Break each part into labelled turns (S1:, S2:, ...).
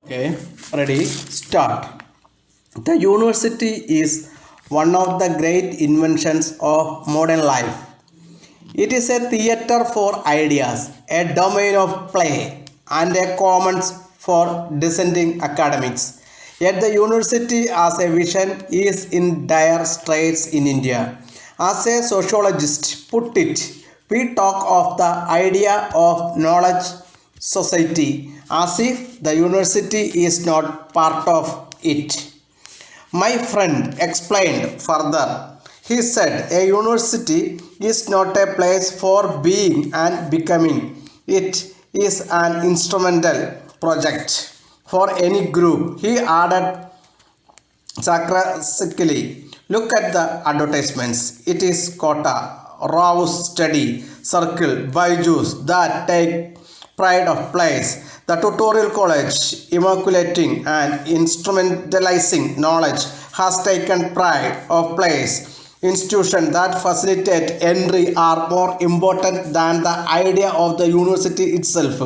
S1: Okay, ready, start. The university is one of the great inventions of modern life. It is a theater for ideas, a domain of play, and a commons for dissenting academics. Yet the university as a vision is in dire straits in India. As a sociologist put it, we talk of the idea of knowledge society as if the university is not part of it. My friend explained further. He said a university is not a place for being and becoming. It is an instrumental project for any group. He added sarcastically, look at the advertisements. It is Kota, Rao's Study, Circle, Byju's that take pride of place. The tutorial college, immaculating and instrumentalizing knowledge, has taken pride of place. Institutions that facilitate entry are more important than the idea of the university itself.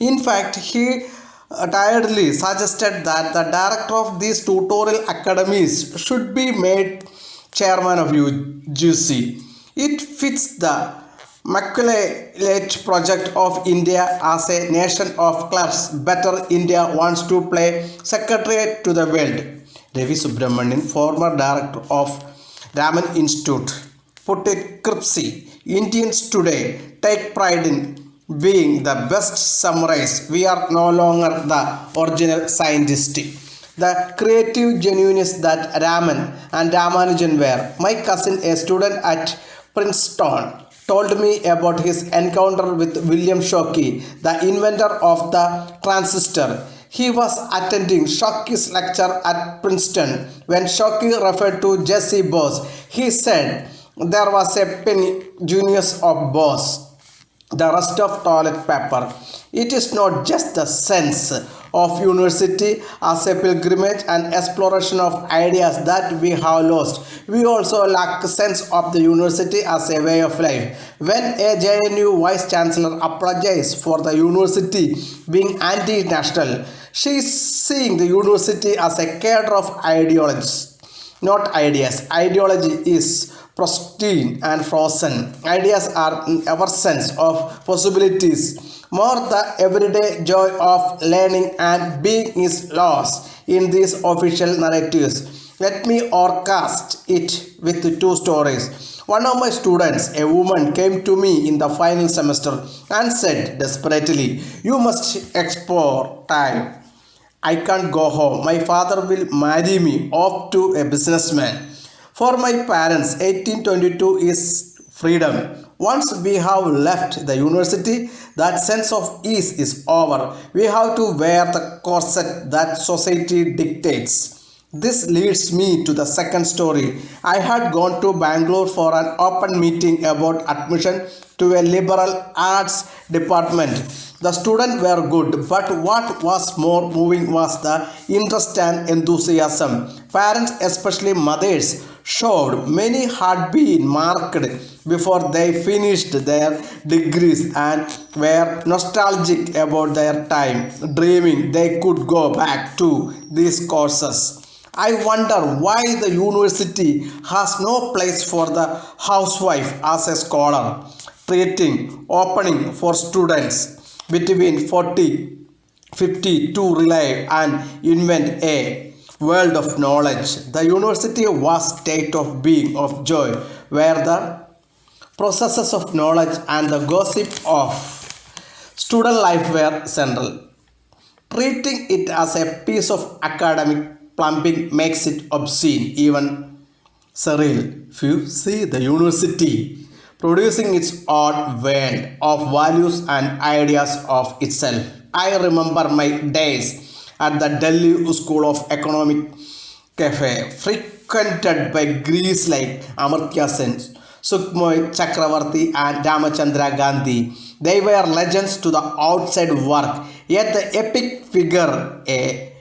S1: In fact, he tiredly suggested that the director of these tutorial academies should be made chairman of UGC. It fits the Immaculate project of India as a nation of clerks. Better India wants to play secretary to the world. Ravi Subramanian, former director of Raman Institute, put it crisply. Indians today take pride in being the best summarized. We are no longer the original scientist. The creative genuineness that Raman and Ramanujan were. My cousin, a student at Princeton, told me about his encounter with William Shockley, the inventor of the transistor. He was attending Shockley's lecture at Princeton. When Shockley referred to Jesse Bose, he said there was a penny genius of Bose, the rest of toilet paper. It is not just the sense of university as a pilgrimage and exploration of ideas that we have lost. We also lack a sense of the university as a way of life. When a JNU vice chancellor apologized for the university being anti-national, she is seeing the university as a cadre of ideologies, not ideas. Ideology is pristine and frozen. Ideas are in our sense of possibilities. More the everyday joy of learning and being is lost in these official narratives. Let me forecast it with two stories. One of my students, a woman, came to me in the final semester and said desperately, "You must explore time. I can't go home. My father will marry me off to a businessman." For my parents, 1822 is freedom. Once we have left the university, that sense of ease is over. We have to wear the corset that society dictates. This leads me to the second story. I had gone to Bangalore for an open meeting about admission to a liberal arts department. The students were good, but what was more moving was the interest and enthusiasm. Parents, especially mothers, showed many had been marked before they finished their degrees and were nostalgic about their time, dreaming they could go back to these courses. I wonder why the university has no place for the housewife as a scholar, treating opening for students between 40 50 to rely and invent a world of knowledge. The university was state of being of joy, where the processes of knowledge and the gossip of student life were central. Treating it as a piece of academic plumbing makes it obscene, even surreal. If you see the university producing its own world of values and ideas of itself. I remember my days at the Delhi School of Economic Cafe, frequented by Greeks like Amartya Sen, Sukhmoy Chakravarti, and Ramachandra Gandhi. They were legends to the outside work, yet the epic figure,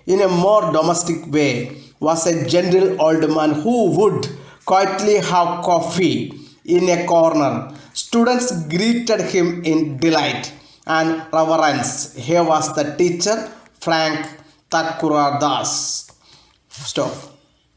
S1: in a more domestic way, was a gentle old man who would quietly have coffee in a corner. Students greeted him in delight and reverence. He was the teacher, frank, Thakura Das. Stop.